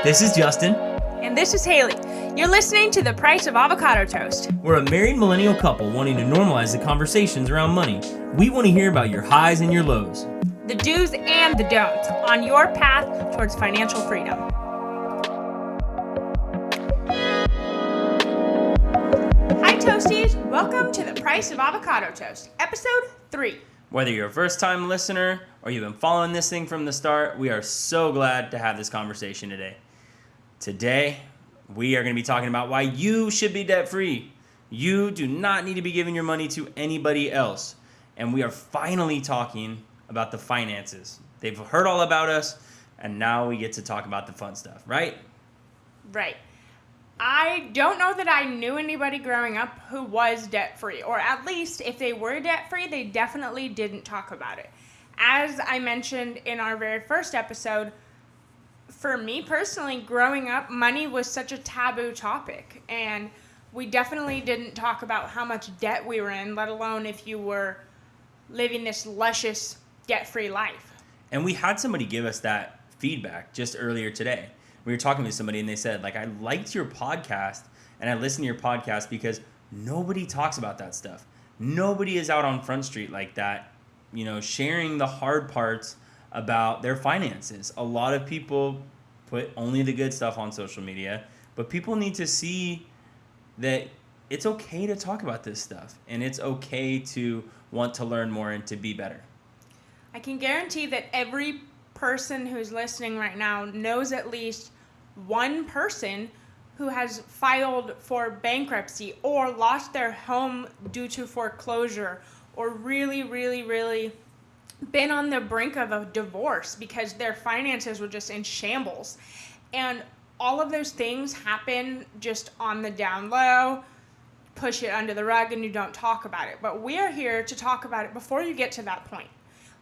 This is Justin. And this is Haley. You're listening to The Price of Avocado Toast. We're a married millennial couple wanting to normalize the conversations around money. We want to hear about your highs and your lows, the do's and the don'ts on your path towards financial freedom. Hi Toasties, welcome to The Price of Avocado Toast, episode 3. Whether you're a first-time listener or you've been following this thing from the start, we are so glad to have this conversation today. Today, we are going to be talking about why you should be debt-free. You do not need to be giving your money to anybody else. And we are finally talking about the finances. They've heard all about us, and now we get to talk about the fun stuff, right? Right. I don't know that I knew anybody growing up who was debt-free, or at least if they were debt-free, they definitely didn't talk about it. As I mentioned in our very first episode, for me personally, growing up, money was such a taboo topic, and we definitely didn't talk about how much debt we were in, let alone if you were living this luscious, debt-free life. And we had somebody give us that feedback just earlier today. We were talking to somebody and they said, like, I liked your podcast and I listened to your podcast because nobody talks about that stuff. Nobody is out on Front Street like that, sharing the hard parts about their finances. A lot of people put only the good stuff on social media, but people need to see that it's okay to talk about this stuff and it's okay to want to learn more and to be better. I can guarantee that every person who's listening right now knows at least one person who has filed for bankruptcy or lost their home due to foreclosure or really been on the brink of a divorce because their finances were just in shambles. And all of those things happen just on the down low, push it under the rug, and you don't talk about it. But we are here to talk about it before you get to that point.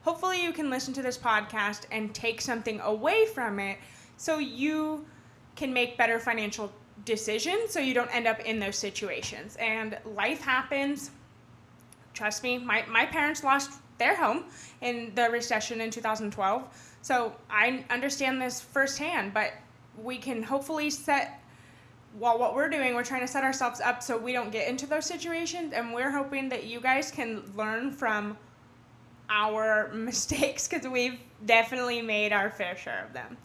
Hopefully you can listen to this podcast and take something away from it so you can make better financial decisions so you don't end up in those situations. And life happens. Trust me, my parents lost their home in the recession in 2012. So I understand this firsthand, but we can hopefully what we're doing, we're trying to set ourselves up so we don't get into those situations, and we're hoping that you guys can learn from our mistakes because we've definitely made our fair share of them.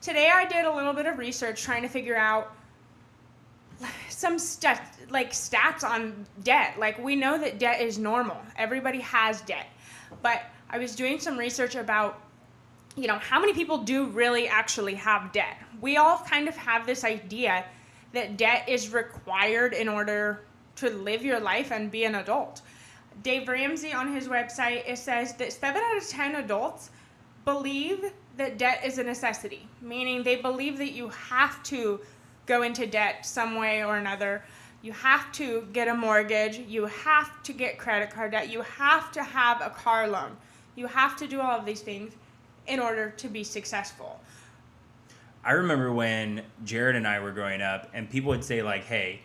Today I did a little bit of research trying to figure out some stats on debt. Like, we know that debt is normal. Everybody has debt. But I was doing some research about, how many people do really actually have debt. We all kind of have this idea that debt is required in order to live your life and be an adult. Dave Ramsey on his website, it says that 7 out of 10 adults believe that debt is a necessity, meaning they believe that you have to go into debt some way or another. You have to get a mortgage. You have to get credit card debt. You have to have a car loan. You have to do all of these things in order to be successful. I remember when Jared and I were growing up and people would say, like, hey,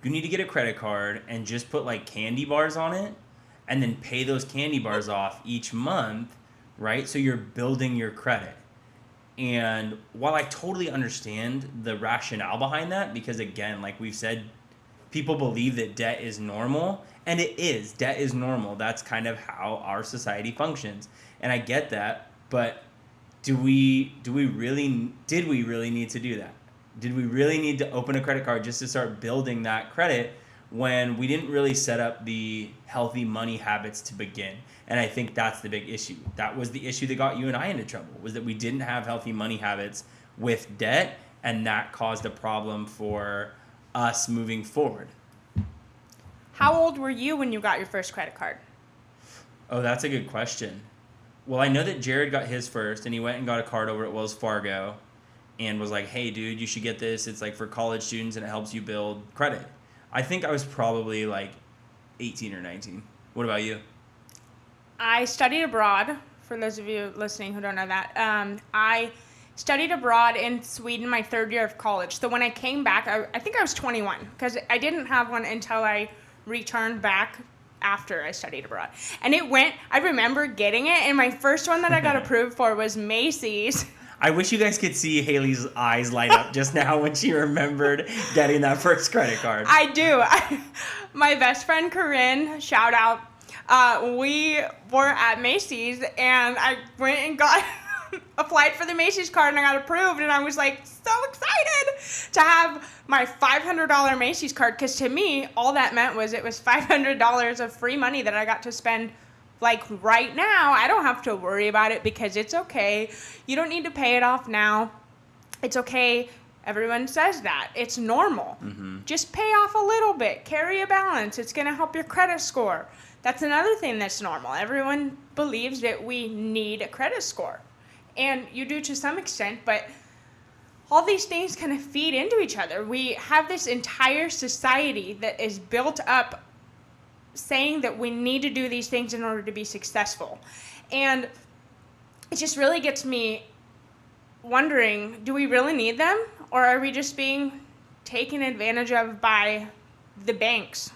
you need to get a credit card and just put like candy bars on it and then pay those candy bars off each month, right? So you're building your credit. And while I totally understand the rationale behind that, because again, like we've said, people believe that debt is normal, and it is. Debt is normal. That's kind of how our society functions. And I get that, but did we really need to do that? Did we really need to open a credit card just to start building that credit when we didn't really set up the healthy money habits to begin? And I think that's the big issue. That was the issue that got you and I into trouble, was that we didn't have healthy money habits with debt, and that caused a problem for us moving forward. How old were you when you got your first credit card? Oh, that's a good question. Well, I know that Jared got his first, and he went and got a card over at Wells Fargo and was like, hey, dude, you should get this. It's like for college students, and it helps you build credit. I think I was probably like 18 or 19. What about you? I studied abroad. For those of you listening who don't know that, I studied abroad in Sweden my third year of college. So when I came back, I think I was 21 because I didn't have one until I returned back after I studied abroad. And I remember getting it, and my first one that I got approved for was Macy's. I wish you guys could see Haley's eyes light up just now when she remembered getting that first credit card. I do. My best friend Corinne, shout out. We were at Macy's and I went and got applied for the Macy's card and I got approved, and I was like so excited to have my $500 Macy's card, because to me all that meant was it was $500 of free money that I got to spend like right now. I don't have to worry about it because it's okay. You don't need to pay it off now. It's okay. Everyone says that. It's normal. Just pay off a little bit. Carry a balance. It's going to help your credit score. That's another thing that's normal. Everyone believes that we need a credit score. And you do to some extent, but all these things kind of feed into each other. We have this entire society that is built up saying that we need to do these things in order to be successful. And it just really gets me wondering, do we really need them? Or are we just being taken advantage of by the banks?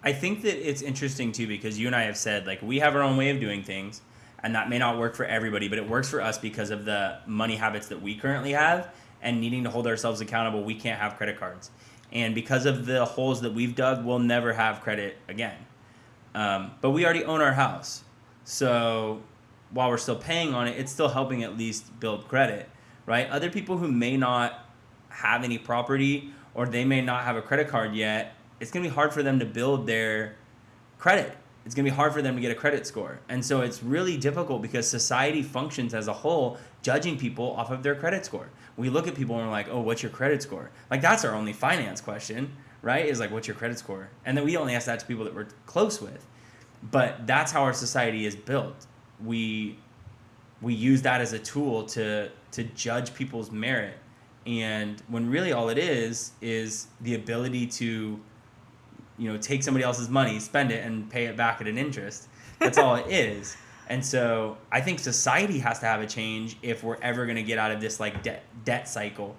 I think that it's interesting too, because you and I have said, like, we have our own way of doing things, and that may not work for everybody, but it works for us because of the money habits that we currently have, and needing to hold ourselves accountable. We can't have credit cards. And because of the holes that we've dug, we'll never have credit again. But we already own our house. So while we're still paying on it, it's still helping at least build credit, right? Other people who may not have any property, or they may not have a credit card yet, it's going to be hard for them to build their credit. It's going to be hard for them to get a credit score. And so it's really difficult because society functions as a whole judging people off of their credit score. We look at people and we're like, oh, what's your credit score? Like, that's our only finance question, right? Is like, what's your credit score? And then we only ask that to people that we're close with. But that's how our society is built. We use that as a tool to judge people's merit. And when really all it is the ability to, take somebody else's money, spend it, and pay it back at an interest. That's all it is. And so I think society has to have a change if we're ever going to get out of this like debt cycle.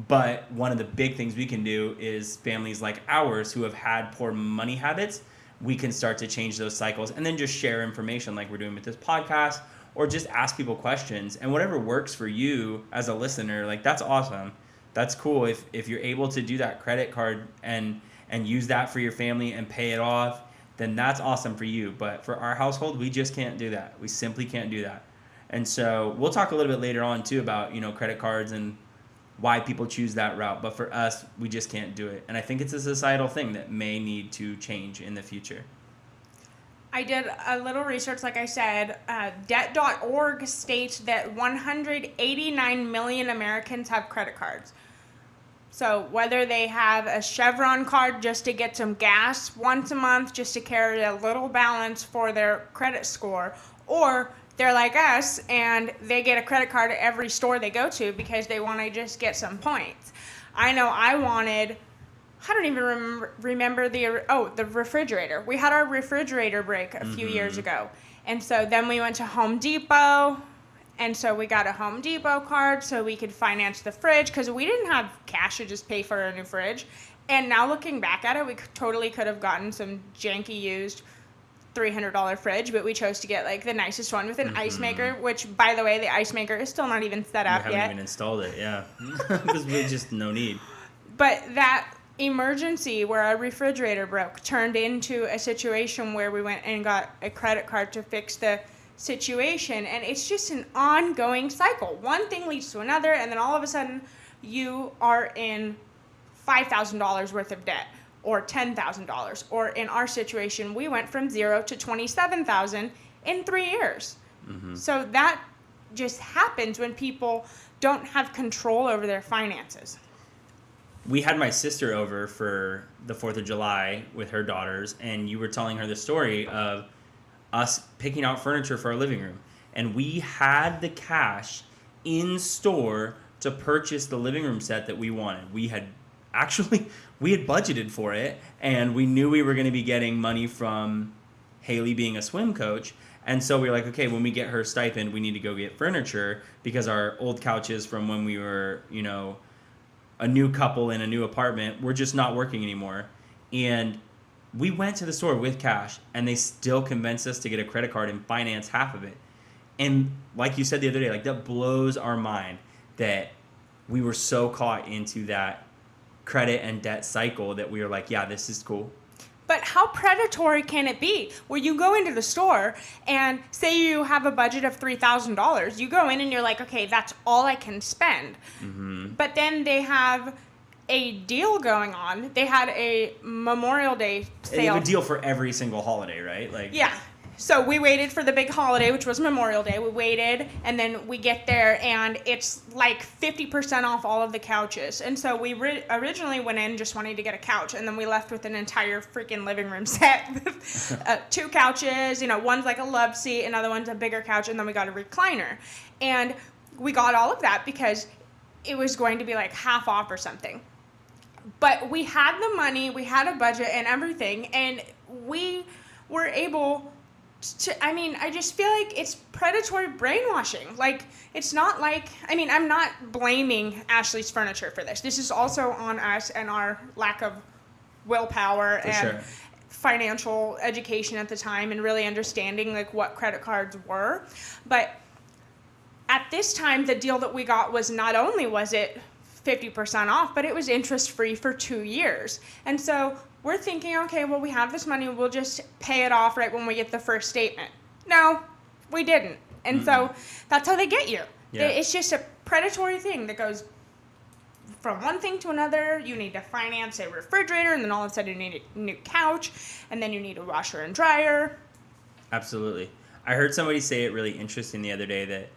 But one of the big things we can do is families like ours who have had poor money habits, we can start to change those cycles and then just share information like we're doing with this podcast, or just ask people questions. And whatever works for you as a listener, like, that's awesome. That's cool. If you're able to do that credit card and use that for your family and pay it off, then that's awesome for you. But for our household, we just can't do that. We simply can't do that. And so we'll talk a little bit later on too about, credit cards and why people choose that route. But for us, we just can't do it. And I think it's a societal thing that may need to change in the future. I did a little research, like I said. Debt.org states that 189 million Americans have credit cards. So whether they have a Chevron card just to get some gas once a month, just to carry a little balance for their credit score, or they're like us and they get a credit card at every store they go to because they want to just get some points. I know I don't even remember the refrigerator. We had our refrigerator break a few years ago. And so then we went to Home Depot, and so we got a Home Depot card so we could finance the fridge, because we didn't have cash to just pay for a new fridge. And now looking back at it, we totally could have gotten some janky used $300 fridge, but we chose to get like the nicest one with an ice maker, which, by the way, the ice maker is still not even set up yet. We haven't even installed it, yeah. Because we just no need. But that emergency where our refrigerator broke turned into a situation where we went and got a credit card to fix the situation. And it's just an ongoing cycle. One thing leads to another, and then all of a sudden you are in $5,000 worth of debt, or $10,000, or in our situation we went from 0 to $27,000 in 3 years. So that just happens when people don't have control over their finances. We had my sister over for the 4th of July with her daughters, and you were telling her the story of us picking out furniture for our living room. And we had the cash in store to purchase the living room set that we wanted. We had budgeted for it, and we knew we were going to be getting money from Haley being a swim coach. And so we were like, okay, when we get her stipend, we need to go get furniture, because our old couches from when we were, a new couple in a new apartment, we're just not working anymore. And we went to the store with cash, and they still convinced us to get a credit card and finance half of it. And like you said the other day, like that blows our mind that we were so caught into that credit and debt cycle that we were like, yeah, this is cool. But how predatory can it be? Where you go into the store and say you have a budget of $3,000, you go in and you're like, okay, that's all I can spend. Mm-hmm. But then they have a deal going on. They had a Memorial Day sale. They have a deal for every single holiday, right? Like, yeah. So we waited for the big holiday, which was Memorial Day. We waited, and then we get there, and it's like 50% off all of the couches. And so we originally went in just wanting to get a couch, and then we left with an entire freaking living room set with 2 couches. You know, one's like a love seat, another one's a bigger couch, and then we got a recliner. And we got all of that because it was going to be like half off or something. But we had the money, we had a budget and everything, and we were able I just feel like it's predatory brainwashing. Like, it's not like, I'm not blaming Ashley's Furniture for this. This is also on us and our lack of willpower and financial education at the time and really understanding, like, what credit cards were. But at this time, the deal that we got was not only was it 50% off, but it was interest-free for 2 years. And so we're thinking, okay, well, we have this money, we'll just pay it off right when we get the first statement. No, we didn't. And so that's how they get you. Yeah. It's just a predatory thing that goes from one thing to another. You need to finance a refrigerator, and then all of a sudden you need a new couch, and then you need a washer and dryer. Absolutely. I heard somebody say it really interesting the other day that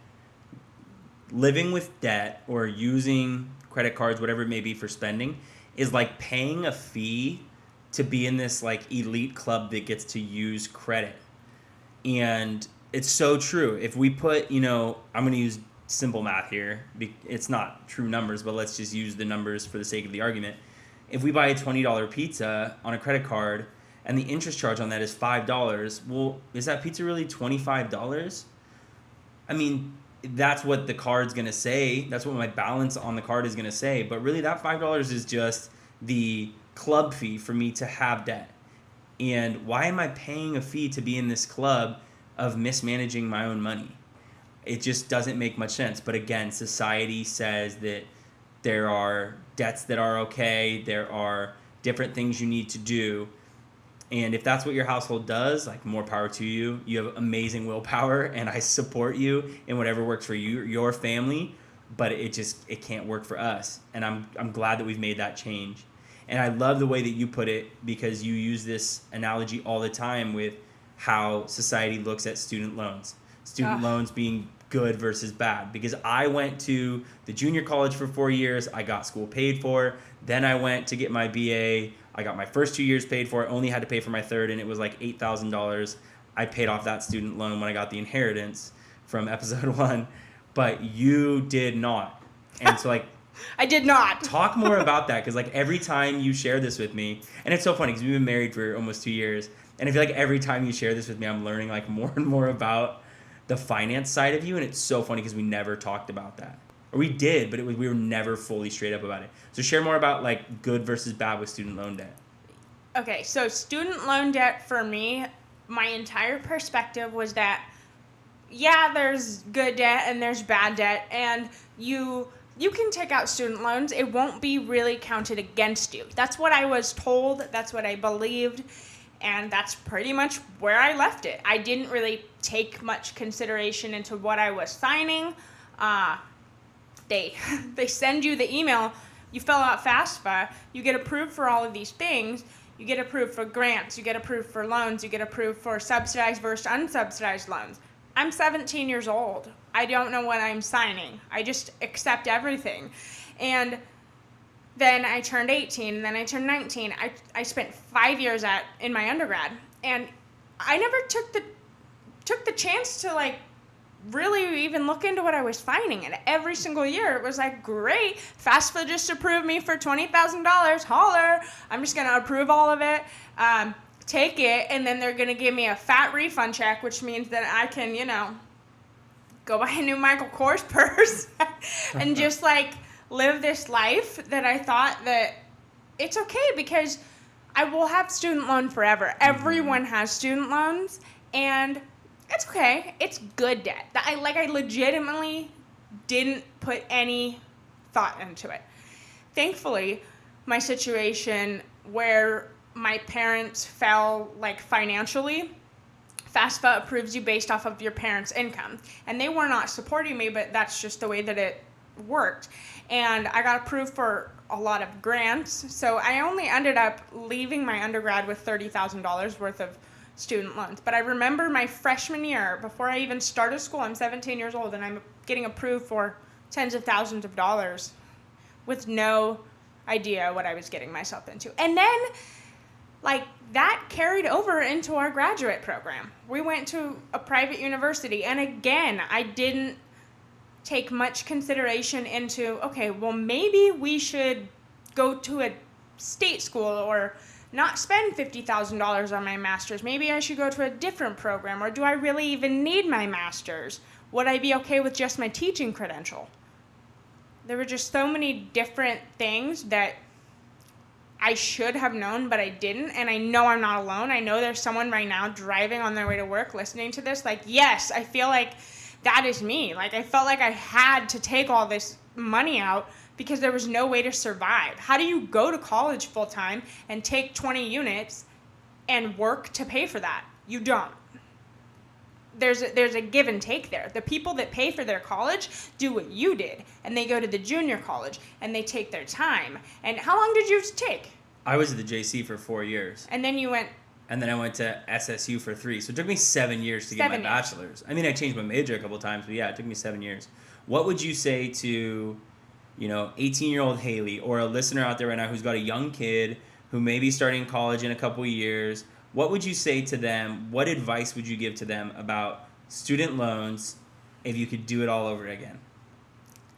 living with debt or using credit cards, whatever it may be for spending, is like paying a fee to be in this like elite club that gets to use credit. And it's so true. If we put, I'm going to use simple math here. It's not true numbers, but let's just use the numbers for the sake of the argument. If we buy a $20 pizza on a credit card and the interest charge on that is $5, well, is that pizza really $25? That's what the card's going to say. That's what my balance on the card is going to say. But really, that $5 is just the club fee for me to have debt. And why am I paying a fee to be in this club of mismanaging my own money? It just doesn't make much sense. But again, society says that there are debts that are okay. There are different things you need to do. And if that's what your household does, like, more power to you. You have amazing willpower, and I support you in whatever works for you, your family. But it can't work for us. And I'm glad that we've made that change. And I love the way that you put it, because you use this analogy all the time with how society looks at student loans. Student loans being good versus bad. Because I went to the junior college for 4 years. I got school paid for. Then I went to get my BA. I got my first 2 years paid for. I only had to pay for my third, and it was like $8,000. I paid off that student loan when I got the inheritance from episode 1. But you did not. And so, like, I did not. Talk more about that, because like every time you share this with me, and it's so funny because we've been married for almost 2 years, and I feel like every time you share this with me, I'm learning like more and more about the finance side of you, and it's so funny because we never talked about that. Or we did, but we were never fully straight up about it. So share more about like good versus bad with student loan debt. Okay, so student loan debt for me, my entire perspective was that, yeah, there's good debt and there's bad debt, and you can take out student loans. It won't be really counted against you. That's what I was told. That's what I believed. And that's pretty much where I left it. I didn't really take much consideration into what I was signing. They send you the email. You fill out FAFSA. You get approved for all of these things. You get approved for grants. You get approved for loans. You get approved for subsidized versus unsubsidized loans. I'm 17 years old. I don't know what I'm signing. I just accept everything. And then I turned 18, and then I turned 19. I spent 5 years in my undergrad, and I never took the chance to like really even look into what I was signing. And every single year it was like, great, FAFSA just approved me for $20,000. Holler! I'm just gonna approve all of it. Take it, and then they're going to give me a fat refund check, which means that I can, go buy a new Michael Kors purse and just, like, live this life that I thought that it's okay because I will have student loan forever. Everyone has student loans, and It's okay. It's good debt. I legitimately didn't put any thought into it. Thankfully, my situation where my parents fell like financially, FAFSA approves you based off of your parents' income. And they were not supporting me, but that's just the way that it worked. And I got approved for a lot of grants. So I only ended up leaving my undergrad with $30,000 worth of student loans. But I remember my freshman year, before I even started school, I'm 17 years old, and I'm getting approved for tens of thousands of dollars with no idea what I was getting myself into. And then, like, that carried over into our graduate program. We went to a private university, and again, I didn't take much consideration into, okay, well, maybe we should go to a state school or not spend $50,000 on my master's. Maybe I should go to a different program, or do I really even need my master's? Would I be okay with just my teaching credential? There were just so many different things that I should have known, but I didn't, and I know I'm not alone. I know there's someone right now driving on their way to work listening to this. Like, yes, I feel like that is me. Like, I felt like I had to take all this money out because there was no way to survive. How do you go to college full time and take 20 units and work to pay for that? You don't. There's a give and take there. The people that pay for their college do what you did, and they go to the junior college, and they take their time. And how long did yours take? I was at the JC for 4 years. And then you went... And then I went to SSU for 3. So it took me 7 years to get my bachelor's. I mean, I changed my major a couple times, but yeah, it took me 7 years. What would you say to, 18-year-old Haley, or a listener out there right now who's got a young kid who may be starting college in a couple of years? What would you say to them? What advice would you give to them about student loans if you could do it all over again?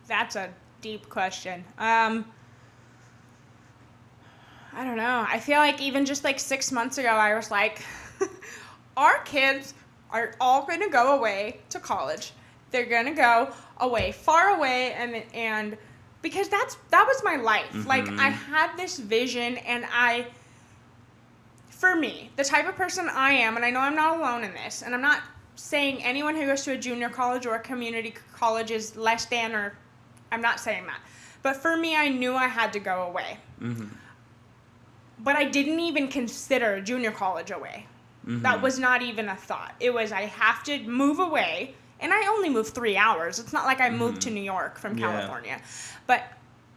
That's a deep question. I don't know. I feel like even just like 6 months ago, I was like, our kids are all going to go away to college. They're going to go away, far away, and because that was my life. Mm-hmm. Like, I had this vision, and for me, the type of person I am, and I know I'm not alone in this, and I'm not saying anyone who goes to a junior college or a community college is less than, or I'm not saying that. But for me, I knew I had to go away. Mm-hmm. But I didn't even consider junior college away. Mm-hmm. That was not even a thought. It was, I have to move away, and I only moved 3 hours. It's not like I moved to New York from California. But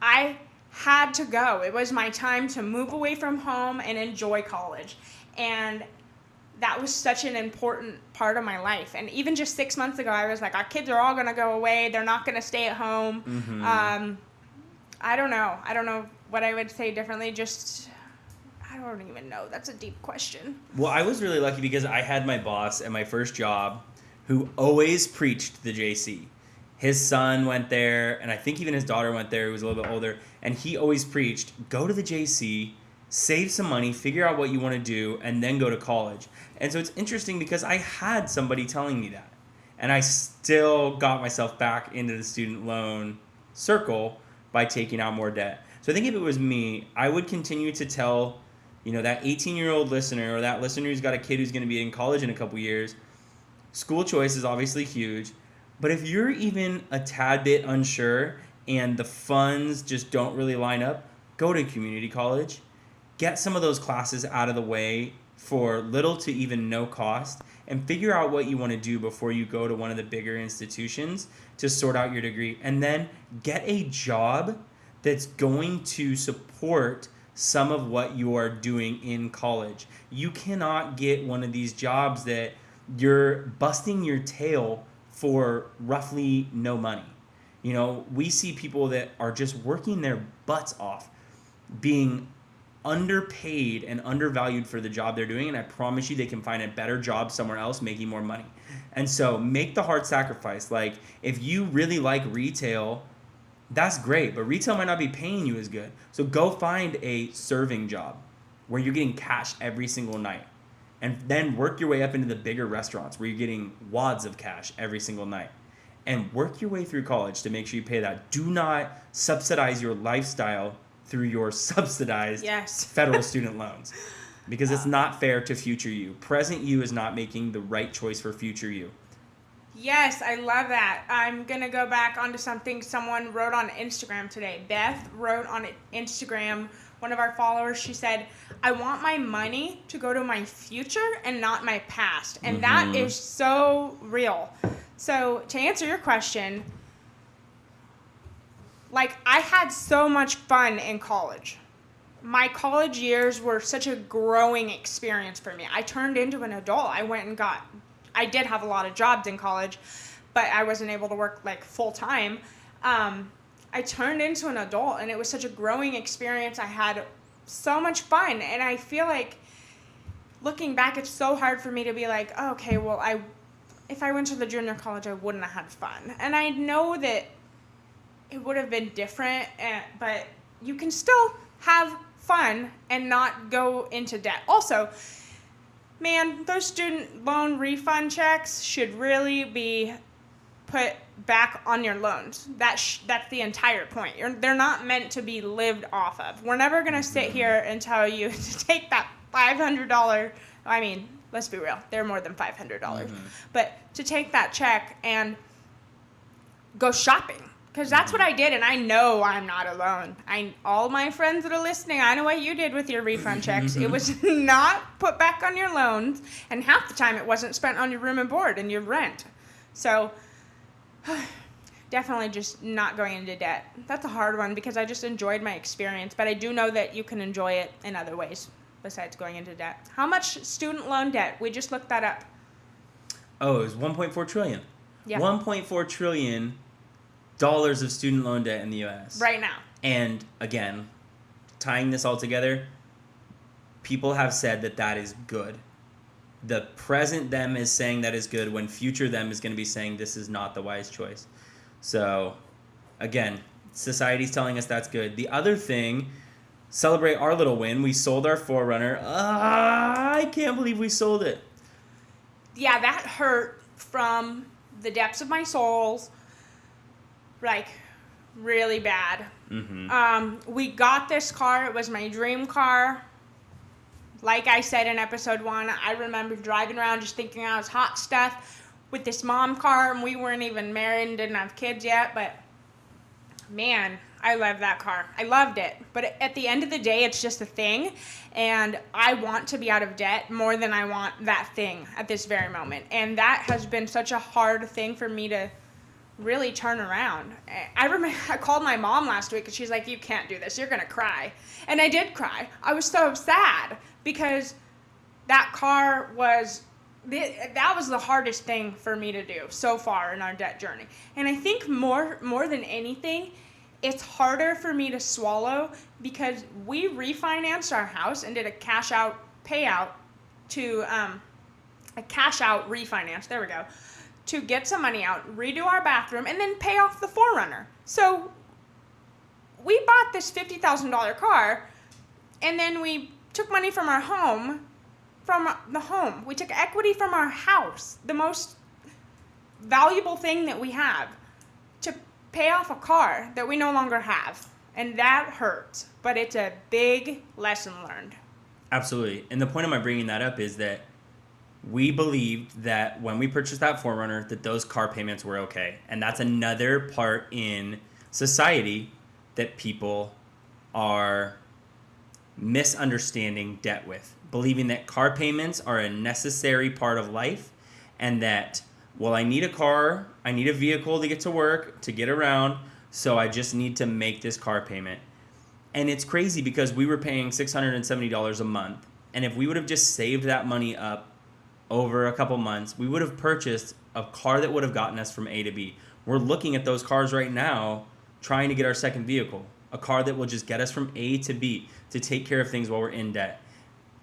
I had to go. It was my time to move away from home and enjoy college. And that was such an important part of my life. And even just 6 months ago, I was like, our kids are all going to go away. They're not going to stay at home. Mm-hmm. I don't know. I don't know what I would say differently. I don't even know. That's a deep question. Well, I was really lucky because I had my boss at my first job who always preached the JC. His son went there, and I think even his daughter went there, who was a little bit older, and he always preached, go to the JC, save some money, figure out what you want to do, and then go to college. And so it's interesting because I had somebody telling me that, and I still got myself back into the student loan circle by taking out more debt. So I think if it was me, I would continue to tell, that 18-year-old listener, or that listener who's got a kid who's going to be in college in a couple years, school choice is obviously huge. But if you're even a tad bit unsure and the funds just don't really line up, go to community college. Get some of those classes out of the way for little to even no cost, and figure out what you want to do before you go to one of the bigger institutions to sort out your degree. And then get a job that's going to support some of what you are doing in college. You cannot get one of these jobs that you're busting your tail for roughly no money. We see people that are just working their butts off, being underpaid and undervalued for the job they're doing, and I promise you they can find a better job somewhere else making more money. And so make the hard sacrifice. Like, if you really like retail, that's great, but retail might not be paying you as good. So go find a serving job where you're getting cash every single night. And then work your way up into the bigger restaurants where you're getting wads of cash every single night. And work your way through college to make sure you pay that. Do not subsidize your lifestyle through your subsidized federal student loans. Because it's not fair to future you. Present you is not making the right choice for future you. Yes, I love that. I'm going to go back onto something someone wrote on Instagram today. Beth wrote on Instagram, one of our followers, she said, I want my money to go to my future and not my past. And that is so real. So to answer your question, like, I had so much fun in college. My college years were such a growing experience for me. I turned into an adult. I did have a lot of jobs in college, but I wasn't able to work like full time. I turned into an adult, and it was such a growing experience. I had so much fun, and I feel like looking back, it's so hard for me to be like, oh, okay, well, if I went to the junior college, I wouldn't have had fun. And I know that it would have been different, but you can still have fun and not go into debt. Also, man, those student loan refund checks should really be put back on your loans. That's the entire point. They're not meant to be lived off of. We're never going to sit here and tell you to take that $500. I mean, let's be real. They're more than $500. But to take that check and go shopping. Because that's what I did, and I know I'm not alone. All my friends that are listening, I know what you did with your refund checks. It was not put back on your loans, and half the time it wasn't spent on your room and board and your rent. So definitely just not going into debt. That's a hard one because I just enjoyed my experience, but I do know that you can enjoy it in other ways besides going into debt. How much student loan debt? We just looked that up. Oh, it was $1.4 trillion. Yeah. $1.4 trillion of student loan debt in the U.S. Right now. And again, tying this all together, people have said that is good. The present them is saying that is good when future them is going to be saying this is not the wise choice. So, again, society's telling us that's good. The other thing, celebrate our little win. We sold our 4Runner. I can't believe we sold it. Yeah, that hurt from the depths of my souls. Like, really bad. We got this car. It was my dream car. Like I said in episode 1, I remember driving around just thinking I was hot stuff with this mom car, and we weren't even married and didn't have kids yet, but man, I love that car. I loved it. But at the end of the day, it's just a thing, and I want to be out of debt more than I want that thing at this very moment. And that has been such a hard thing for me to really turn around. I remember I called my mom last week and she's like, you can't do this, you're gonna cry. And I did cry. I was so sad because that car was the hardest thing for me to do so far in our debt journey. And I think more than anything, it's harder for me to swallow because we refinanced our house and did a cash out payout to a cash out refinance. There we go. To get some money out, redo our bathroom, and then pay off the 4Runner. So we bought this $50,000 car, and then we took money from our home, from the home. We took equity from our house, the most valuable thing that we have, to pay off a car that we no longer have. And that hurts, but it's a big lesson learned. Absolutely. And the point of my bringing that up is that we believed that when we purchased that 4Runner that those car payments were okay. And that's another part in society that people are misunderstanding debt with. Believing that car payments are a necessary part of life and that, well, I need a car, I need a vehicle to get to work, to get around, so I just need to make this car payment. And it's crazy because we were paying $670 a month. And if we would have just saved that money up over a couple months, we would have purchased a car that would have gotten us from A to B. We're looking at those cars right now, trying to get our second vehicle, a car that will just get us from A to B to take care of things while we're in debt.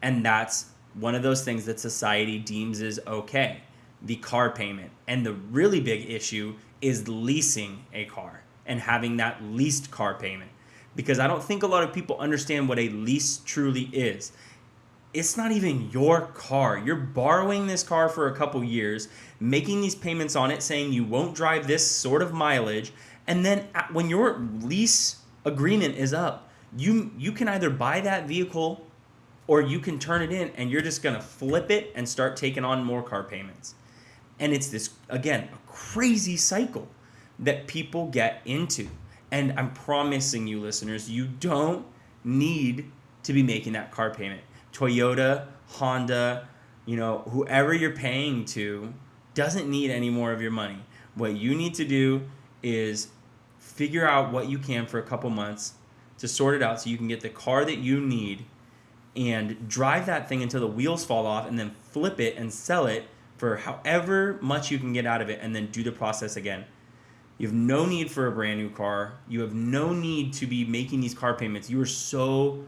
And that's one of those things that society deems is okay, the car payment. And the really big issue is leasing a car and having that leased car payment. Because I don't think a lot of people understand what a lease truly is. It's not even your car. You're borrowing this car for a couple years, making these payments on it, saying you won't drive this sort of mileage, and then when your lease agreement is up, you can either buy that vehicle or you can turn it in and you're just going to flip it and start taking on more car payments. And it's this, again, a crazy cycle that people get into. And I'm promising you, listeners, you don't need to be making that car payment. Toyota, Honda, whoever you're paying to doesn't need any more of your money. What you need to do is figure out what you can for a couple months to sort it out so you can get the car that you need and drive that thing until the wheels fall off and then flip it and sell it for however much you can get out of it and then do the process again. You have no need for a brand new car. You have no need to be making these car payments. You're so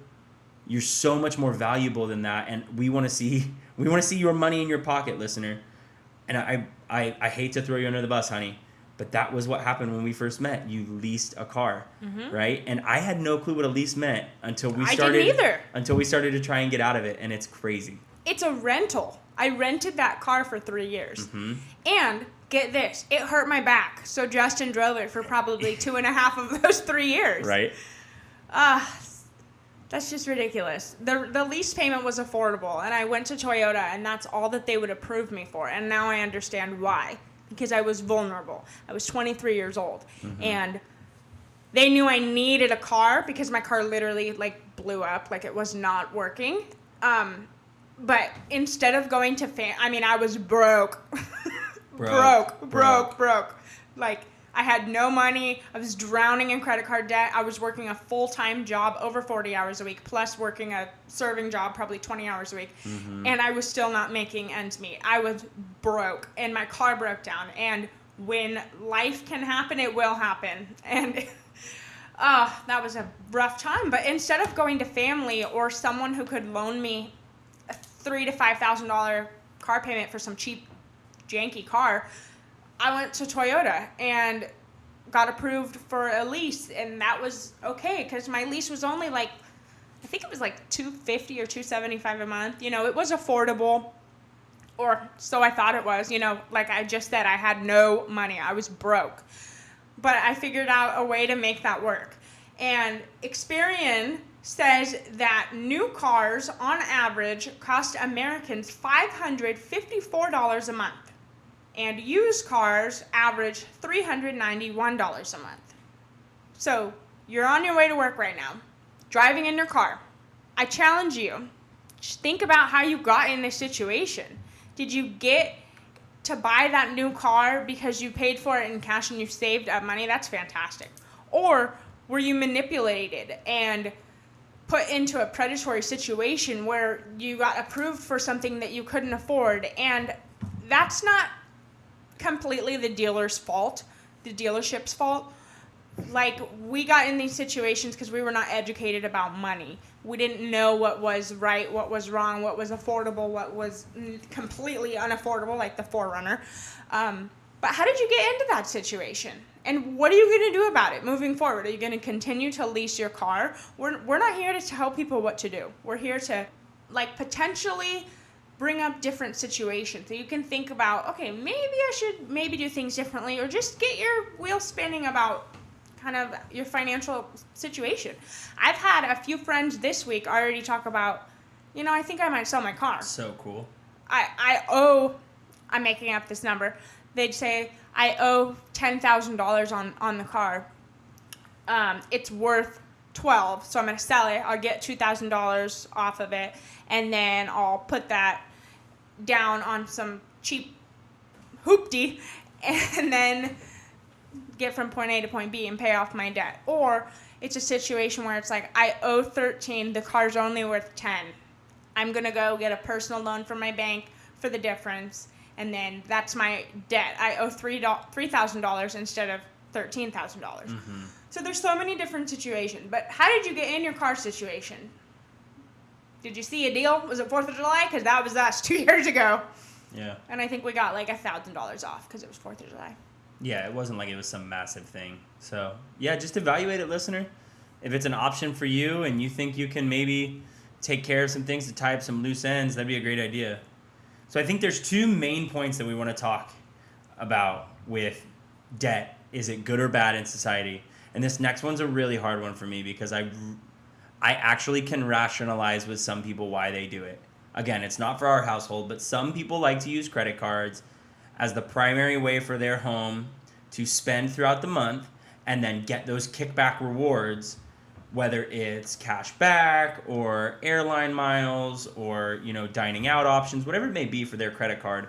much more valuable than that, and we want to see your money in your pocket, listener. And I hate to throw you under the bus, honey, but that was what happened when we first met. You leased a car, right? And I had no clue what a lease meant until we started. I didn't either. Until we started to try and get out of it, and it's crazy. It's a rental. I rented that car for 3 years, and get this, it hurt my back. So Justin drove it for probably 2.5 of those 3 years. Right. That's just ridiculous. The lease payment was affordable, and I went to Toyota, and that's all that they would approve me for. And now I understand why. Because I was vulnerable. I was 23 years old, and they knew I needed a car because my car literally blew up, it was not working. But instead of going to I was broke. broke. I had no money. I was drowning in credit card debt. I was working a full-time job over 40 hours a week, plus working a serving job probably 20 hours a week. And I was still not making ends meet. I was broke, and my car broke down. And when life can happen, it will happen. And that was a rough time. But instead of going to family or someone who could loan me a $3,000 to $5,000 car payment for some cheap, janky car, I went to Toyota and got approved for a lease, and that was okay because my lease was only I think it was $250 or $275 a month. It was affordable, or so I thought it was. Like I just said, I had no money. I was broke, but I figured out a way to make that work. And Experian says that new cars on average cost Americans $554 a month. And used cars average $391 a month. So you're on your way to work right now, driving in your car. I challenge you, just think about how you got in this situation. Did you get to buy that new car because you paid for it in cash and you saved up money? That's fantastic. Or were you manipulated and put into a predatory situation where you got approved for something that you couldn't afford? And that's not completely the dealer's fault, the dealership's fault. We got in these situations because we were not educated about money. We didn't know what was right, what was wrong, what was affordable, what was completely unaffordable, like the 4Runner. But how did you get into that situation? And what are you going to do about it moving forward? Are you going to continue to lease your car? We're not here to tell people what to do. We're here to potentially bring up different situations so you can think about, okay, maybe I should do things differently, or just get your wheels spinning about kind of your financial situation. I've had a few friends this week already talk about, I think I might sell my car. So cool. I'm making up this number. They'd say, I owe $10,000 on the car. It's worth 12, so I'm going to sell it. I'll get $2,000 off of it, and then I'll put that down on some cheap hoopty, and then get from point A to point B and pay off my debt. Or it's a situation where it's I owe 13, the car's only worth 10. I'm going to go get a personal loan from my bank for the difference, and then that's my debt. I owe $3,000 instead of $13,000. So there's so many different situations. But how did you get in your car situation? Did you see a deal? Was it 4th of July? Because that was us 2 years ago. Yeah. And I think we got $1,000 off because it was 4th of July. Yeah, it wasn't like it was some massive thing. So, yeah, just evaluate it, listener. If it's an option for you and you think you can maybe take care of some things to tie up some loose ends, that'd be a great idea. So I think there's 2 main points that we want to talk about with debt. Is it good or bad in society? And this next one's a really hard one for me because I actually can rationalize with some people why they do it. Again, it's not for our household, but some people like to use credit cards as the primary way for their home to spend throughout the month and then get those kickback rewards, whether it's cash back or airline miles or, dining out options, whatever it may be for their credit card.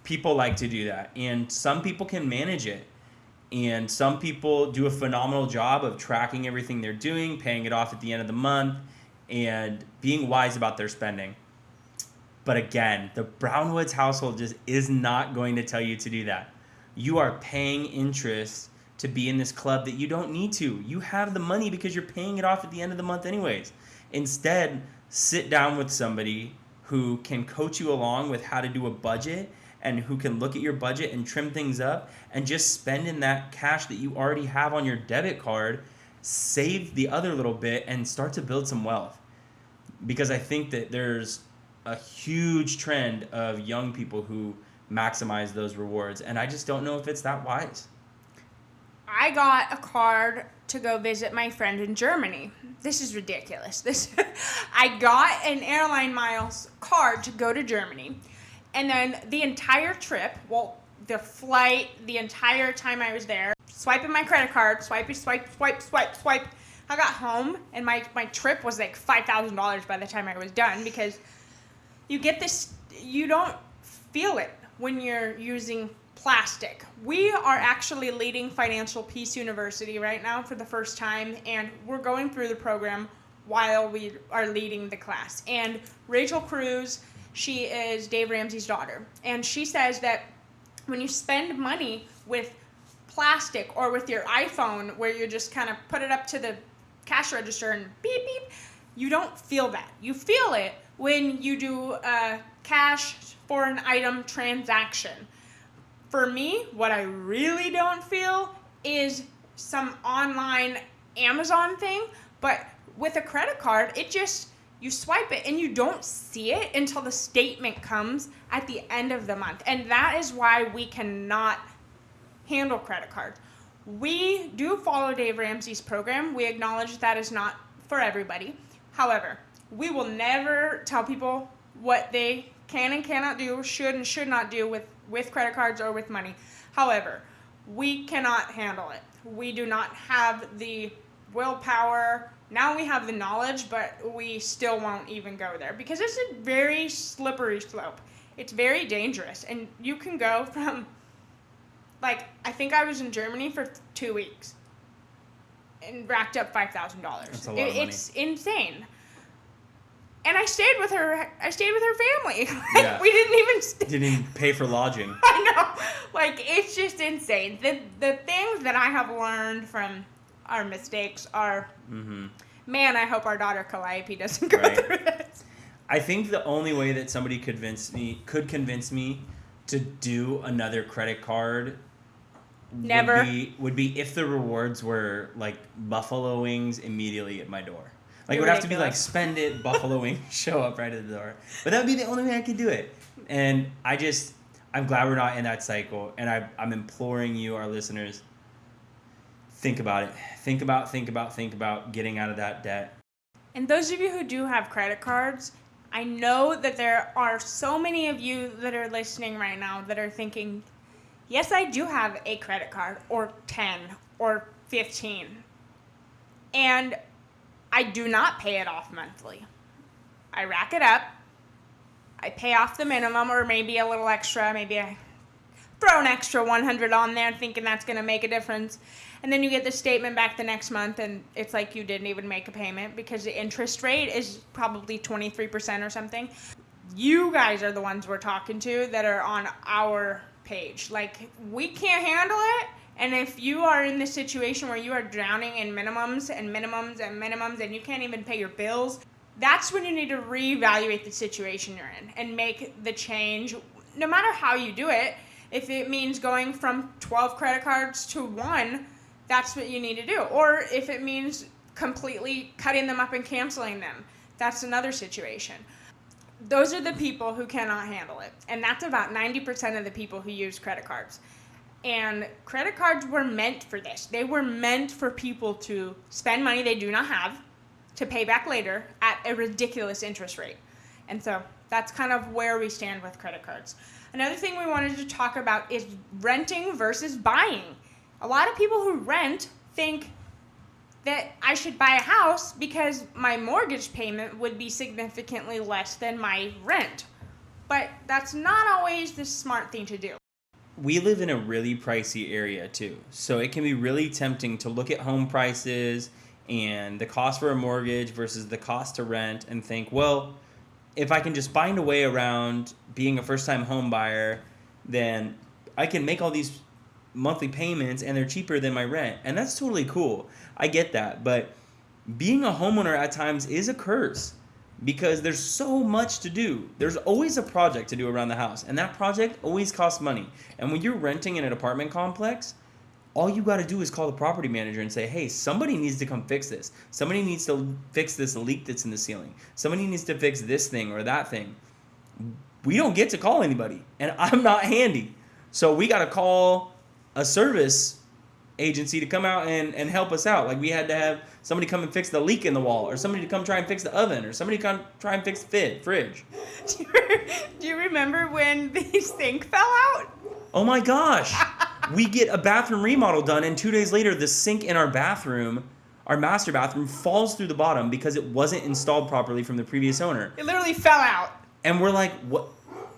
People like to do that. And some people can manage it. And some people do a phenomenal job of tracking everything they're doing, paying it off at the end of the month, and being wise about their spending. But again, the Brownwoods household just is not going to tell you to do that. You are paying interest to be in this club that you don't need to. You have the money because you're paying it off at the end of the month anyways. Instead, sit down with somebody who can coach you along with how to do a budget and who can look at your budget and trim things up and just spend in that cash that you already have on your debit card, save the other little bit, and start to build some wealth. Because I think that there's a huge trend of young people who maximize those rewards, and I just don't know if it's that wise. I got a card to go visit my friend in Germany. This is ridiculous. I got an airline miles card to go to Germany. And then the entire trip, the flight, the entire time I was there, swiping my credit card, swipe. I got home, and my trip was like $5,000 by the time I was done, because you get this, you don't feel it when you're using plastic. We are actually leading Financial Peace University right now for the first time, and we're going through the program while we are leading the class. And Rachel Cruz, she is Dave Ramsey's daughter, and she says that when you spend money with plastic or with your iPhone, where you just kind of put it up to the cash register and beep, beep, you don't feel that. You feel it when you do a cash for an item transaction. For me, what I really don't feel is some online Amazon thing, but with a credit card, you swipe it and you don't see it until the statement comes at the end of the month. And that is why we cannot handle credit cards. We do follow Dave Ramsey's program. We acknowledge that is not for everybody. However, we will never tell people what they can and cannot do, should and should not do with credit cards or with money. However, we cannot handle it. We do not have the willpower. Now we have the knowledge, but we still won't even go there because it's a very slippery slope. It's very dangerous. And you can go from, I think I was in Germany for 2 weeks and racked up $5,000. That's a lot of money. It's insane. And I stayed with her family. Yeah. We didn't even pay for lodging. I know. It's just insane. The things that I have learned from our mistakes are, man, I hope our daughter Calliope doesn't go through this. I think the only way that somebody could convince me to do another credit card would be if the rewards were like buffalo wings immediately at my door. It would have to be spend it, buffalo wings, show up right at the door. But that would be the only way I could do it. And I'm glad we're not in that cycle. And I'm imploring you, our listeners, think about it. Think about getting out of that debt. And those of you who do have credit cards, I know that there are so many of you that are listening right now that are thinking, yes, I do have a credit card, or 10, or 15. And I do not pay it off monthly. I rack it up. I pay off the minimum, or maybe a little extra. Maybe I throw an extra $100 on there thinking that's going to make a difference. And then you get the statement back the next month, and it's like you didn't even make a payment because the interest rate is probably 23% or something. You guys are the ones we're talking to that are on our page. We can't handle it. And if you are in this situation where you are drowning in minimums and you can't even pay your bills, that's when you need to reevaluate the situation you're in and make the change, no matter how you do it. If it means going from 12 credit cards to 1, that's what you need to do. Or if it means completely cutting them up and canceling them, that's another situation. Those are the people who cannot handle it. And that's about 90% of the people who use credit cards. And credit cards were meant for this. They were meant for people to spend money they do not have to pay back later at a ridiculous interest rate. And so that's kind of where we stand with credit cards. Another thing we wanted to talk about is renting versus buying. A lot of people who rent think that I should buy a house because my mortgage payment would be significantly less than my rent. But that's not always the smart thing to do. We live in a really pricey area too. So it can be really tempting to look at home prices and the cost for a mortgage versus the cost to rent and think, well, if I can just find a way around being a first-time home buyer, then I can make all these monthly payments and they're cheaper than my rent. And that's totally cool. I get that. But being a homeowner at times is a curse because there's so much to do. There's always a project to do around the house. And that project always costs money. And when you're renting in an apartment complex, all you got to do is call the property manager and say, hey, somebody needs to come fix this. Somebody needs to fix this leak that's in the ceiling. Somebody needs to fix this thing or that thing. We don't get to call anybody, and I'm not handy. So we got to call a service agency to come out and help us out. Like we had to have somebody come and fix the leak in the wall, or somebody to come try and fix the oven, or somebody to come try and fix the fridge. Do you remember when the sink fell out? Oh my gosh. We get a bathroom remodel done, and 2 days later, the sink in our bathroom, our master bathroom, falls through the bottom because it wasn't installed properly from the previous owner. It literally fell out. And we're like, what?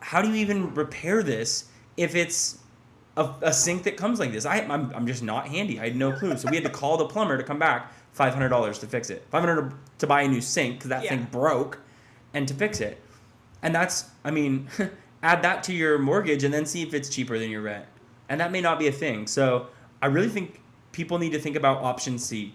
How do you even repair this if it's a sink that comes like this? I'm just not handy. I had no clue. So we had to call the plumber to come back, $500 to fix it. $500 to buy a new sink because that thing broke, and to fix it. And that's, I mean, add that to your mortgage and then see if it's cheaper than your rent. And that may not be a thing. So I really think people need to think about option C.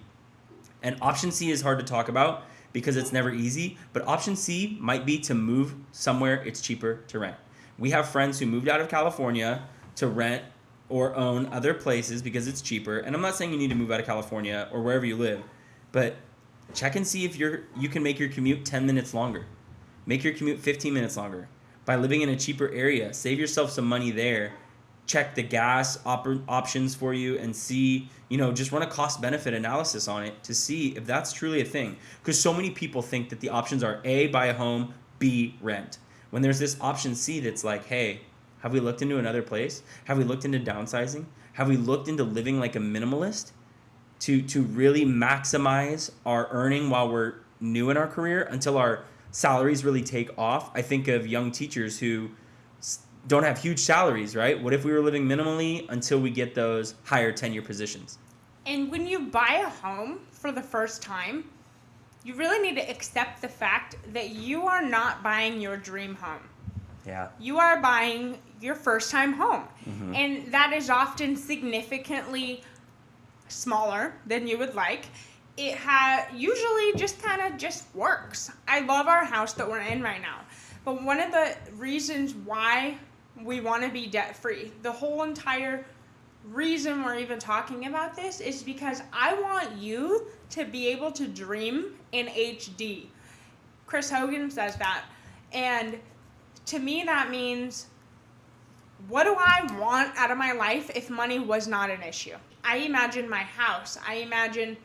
And option C is hard to talk about because it's never easy. But option C might be to move somewhere it's cheaper to rent. We have friends who moved out of California to rent or own other places because it's cheaper. And I'm not saying you need to move out of California or wherever you live. But check and see if you can make your commute 10 minutes longer. Make your commute 15 minutes longer. By living in a cheaper area, save yourself some money there. Check the gas options for you and see, just run a cost-benefit analysis on it to see if that's truly a thing. Because so many people think that the options are A, buy a home, B, rent. When there's this option C that's like, hey, have we looked into another place? Have we looked into downsizing? Have we looked into living like a minimalist to really maximize our earning while we're new in our career until our salaries really take off? I think of young teachers who don't have huge salaries, right? What if we were living minimally until we get those higher tenure positions? And when you buy a home for the first time, you really need to accept the fact that you are not buying your dream home. Yeah. You are buying your first time home. Mm-hmm. And that is often significantly smaller than you would like. It usually just kind of just works. I love our house that we're in right now. But one of the reasons why we want to be debt-free, the whole entire reason we're even talking about this is because I want you to be able to dream in HD. Chris Hogan says that. And to me, that means, what do I want out of my life if money was not an issue? I imagine my house. I imagine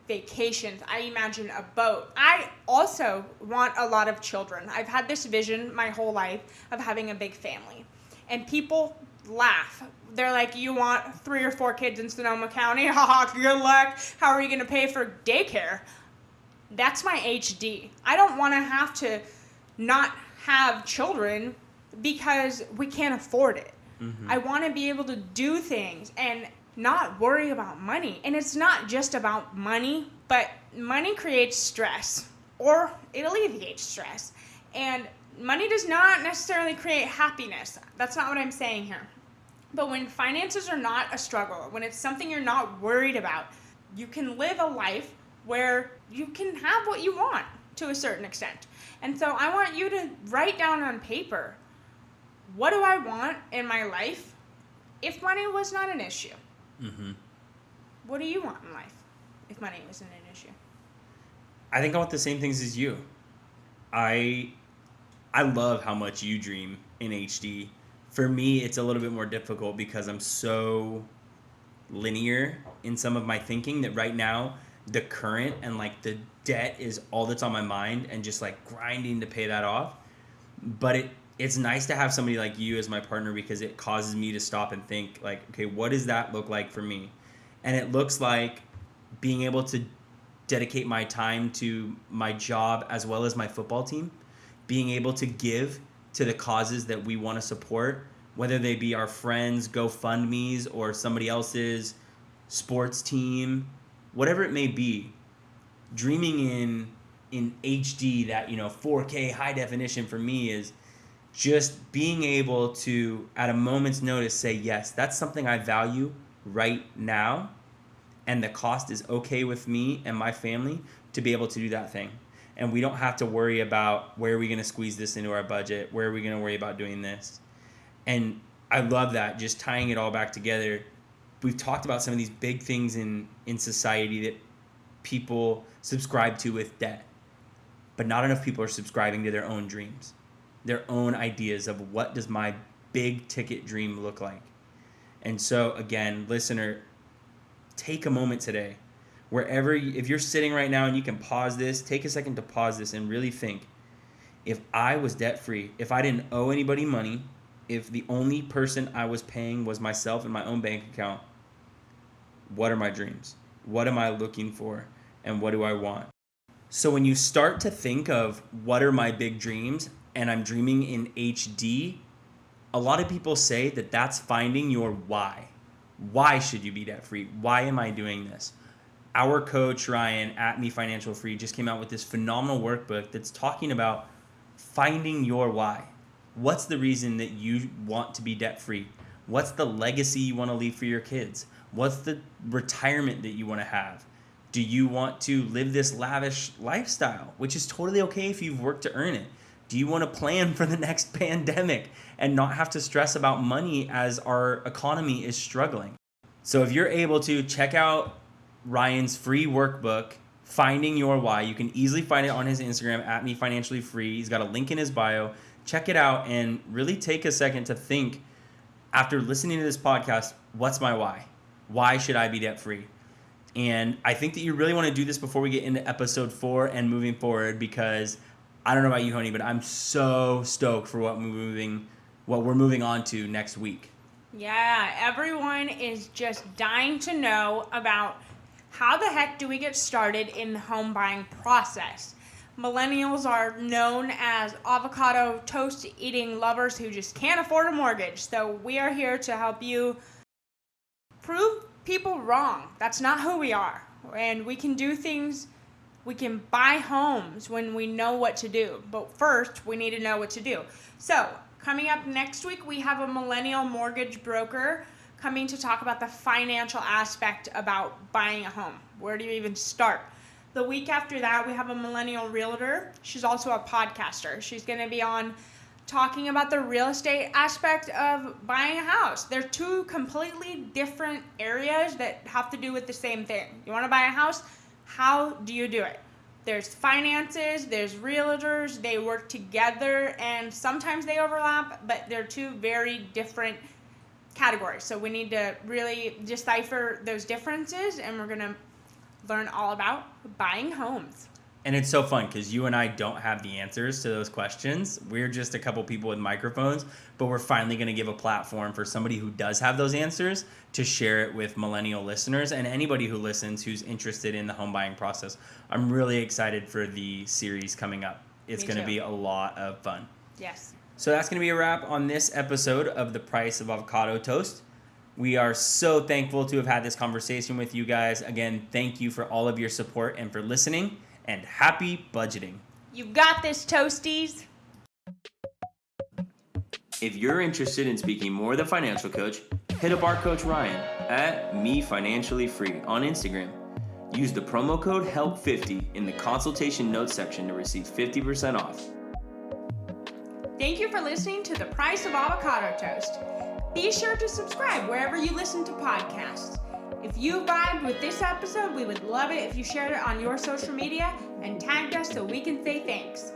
vacations. I imagine a boat. I also want a lot of children. I've had this vision my whole life of having a big family. And people laugh. They're like, you want 3 or 4 kids in Sonoma County? Haha, good luck. How are you going to pay for daycare? That's my HD. I don't want to have to not have children because we can't afford it. Mm-hmm. I want to be able to do things and not worry about money. And it's not just about money, but money creates stress, or it alleviates stress. And money does not necessarily create happiness. That's not what I'm saying here. But when finances are not a struggle, when it's something you're not worried about, you can live a life where you can have what you want to a certain extent. And so I want you to write down on paper, what do I want in my life if money was not an issue? Mm-hmm. What do you want in life if money wasn't an issue? I think I want the same things as you. I love how much you dream in HD. For me, it's a little bit more difficult because I'm so linear in some of my thinking that right now, the current and like the debt is all that's on my mind and just like grinding to pay that off. But it's nice to have somebody like you as my partner because it causes me to stop and think like, okay, what does that look like for me? And it looks like being able to dedicate my time to my job as well as my football team, being able to give to the causes that we want to support, whether they be our friends' GoFundMes or somebody else's sports team, whatever it may be. Dreaming in HD, that 4K high definition for me is just being able to at a moment's notice say, yes, that's something I value right now, and the cost is okay with me and my family to be able to do that thing. And we don't have to worry about where are we going to squeeze this into our budget, where are we going to worry about doing this. And I love that, just tying it all back together. We've talked about some of these big things in society that people subscribe to with debt, but not enough people are subscribing to their own dreams, their own ideas of what does my big ticket dream look like. And so again, listener, take a moment today, if you're sitting right now and you can pause this, take a second to pause this and really think, if I was debt free, if I didn't owe anybody money, if the only person I was paying was myself and my own bank account, what are my dreams? What am I looking for? And what do I want? So when you start to think of what are my big dreams, and I'm dreaming in HD, a lot of people say that that's finding your why. Why should you be debt free? Why am I doing this? Our coach, Ryan, at Me Financial Free, just came out with this phenomenal workbook that's talking about finding your why. What's the reason that you want to be debt free? What's the legacy you want to leave for your kids? What's the retirement that you want to have? Do you want to live this lavish lifestyle, which is totally okay if you've worked to earn it? Do you want to plan for the next pandemic and not have to stress about money as our economy is struggling? So if you're able to check out Ryan's free workbook, Finding Your Why, you can easily find it on his Instagram at Me Financially Free. He's got a link in his bio. Check it out and really take a second to think, after listening to this podcast, what's my why? Why should I be debt free? And I think that you really want to do this before we get into episode 4 and moving forward, because I don't know about you, honey, but I'm so stoked for what we're moving on to next week. Yeah, everyone is just dying to know about how the heck do we get started in the home buying process. Millennials are known as avocado toast eating lovers who just can't afford a mortgage. So we are here to help you prove people wrong. That's not who we are. And we can do things, we can buy homes when we know what to do. But first, we need to know what to do. So coming up next week, we have a millennial mortgage broker coming to talk about the financial aspect about buying a home. Where do you even start? The week after that, we have a millennial realtor. She's also a podcaster. She's going to be on talking about the real estate aspect of buying a house. They're two completely different areas that have to do with the same thing. You want to buy a house? How do you do it? There's finances, there's realtors, they work together, and sometimes they overlap, but they're two very different categories. So we need to really decipher those differences, and we're going to learn all about buying homes. And it's so fun because you and I don't have the answers to those questions. We're just a couple people with microphones, but we're finally going to give a platform for somebody who does have those answers to share it with millennial listeners and anybody who listens who's interested in the home buying process. I'm really excited for the series coming up. It's going to be a lot of fun. Yes. So that's going to be a wrap on this episode of The Price of Avocado Toast. We are so thankful to have had this conversation with you guys. Again, thank you for all of your support and for listening. And happy budgeting. You got this, Toasties. If you're interested in speaking more with a financial coach, hit up our coach Ryan at Me Financially Free on Instagram. Use the promo code HELP50 in the consultation notes section to receive 50% off. Thank you for listening to The Price of Avocado Toast. Be sure to subscribe wherever you listen to podcasts. If you vibed with this episode, we would love it if you shared it on your social media and tagged us so we can say thanks.